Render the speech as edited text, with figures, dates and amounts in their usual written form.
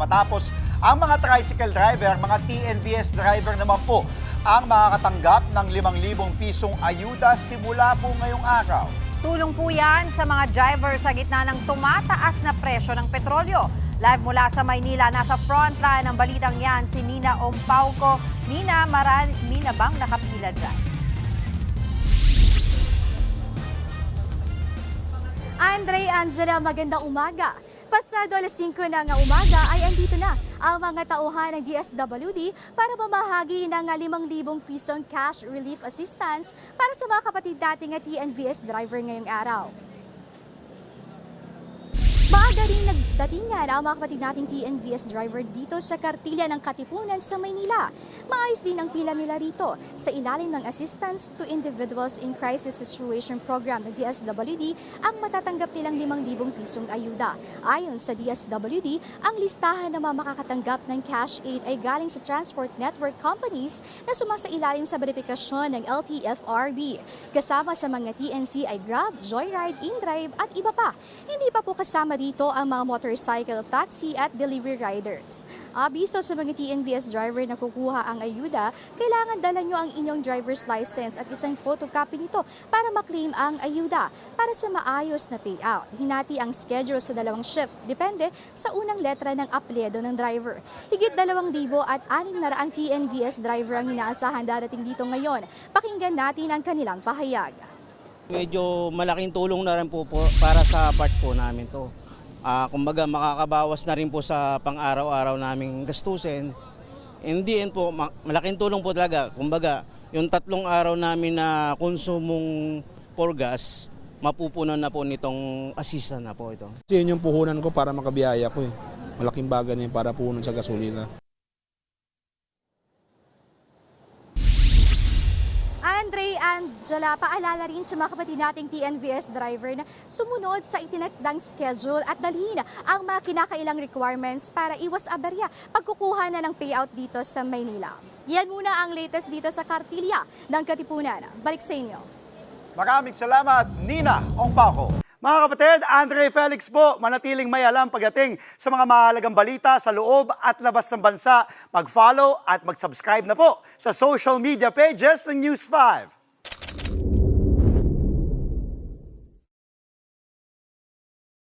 matapos ang mga tricycle driver, mga TNVS driver naman po ang makakatanggap ng 5,000 pisong ayuda simula po ngayong araw. Tulong po yan sa mga driver sa gitna ng tumataas na presyo ng petrolyo. Live mula sa Maynila, nasa frontline ng balitang yan si Nina Ompauco. Nina, marami na bang nakapila dyan? Andre, Angela, magandang umaga. Pasado alas 5 ng umaga ay andito na ang mga tauhan ng DSWD para mamahagi ng 5,000 pisong cash relief assistance para sa mga kapatid nating TNVS driver ngayong araw. Maaga rin nagdatingan ang mga kapatid nating TNVS driver dito sa Kartilya ng Katipunan sa Maynila. Maayos din ang pila nila rito sa ilalim ng Assistance to Individuals in Crisis Situation Program ng DSWD ang matatanggap nilang 5,000 pisong ayuda. Ayon sa DSWD, ang listahan ng mga makakatanggap ng cash aid ay galing sa transport network companies na sumasailalim sa verifikasyon ng LTFRB. Kasama sa mga TNC ay Grab, Joyride, InDrive at iba pa. Hindi pa po kasama dito ang mga motorcycle, taxi at delivery riders. Abiso sa mga TNVS driver na kukuha ang ayuda, kailangan dala nyo ang inyong driver's license at isang photocopy nito para maklaim ang ayuda para sa maayos na payout. Hinati ang schedule sa 2 shift, depende sa unang letra ng apelyido ng driver. Higit 2,000 at 600 TNVS driver ang inaasahan darating dito ngayon. Pakinggan natin ang kanilang pahayag. Medyo malaking tulong na rin po para sa part po namin to. Kumbaga makakabawas na rin po sa pang-araw-araw naming gastusin. In the end po, malaking tulong po talaga. Kumbaga, yung 3 araw namin na konsumong for gas, mapupunan na po nitong assistant na po ito. Kasi yun yung puhunan ko para makabiyaya ko eh. Malaking bagay na yun para puhunan sa gasolina. Andre, Angela, paalala rin sa mga kapatid nating TNVS driver na sumunod sa itinakdang schedule at dalhin ang mga kinakailang requirements para iwas aberya pagkukuha na ng payout dito sa Maynila. Yan muna ang latest dito sa Kartilya ng Katipunan. Balik sa inyo. Maraming salamat, Nina Ompauco. Mga kapatid, Andre Felix po, manatiling may alam pagdating sa mga mahalagang balita sa loob at labas ng bansa. Mag-follow at mag-subscribe na po sa social media pages ng News 5.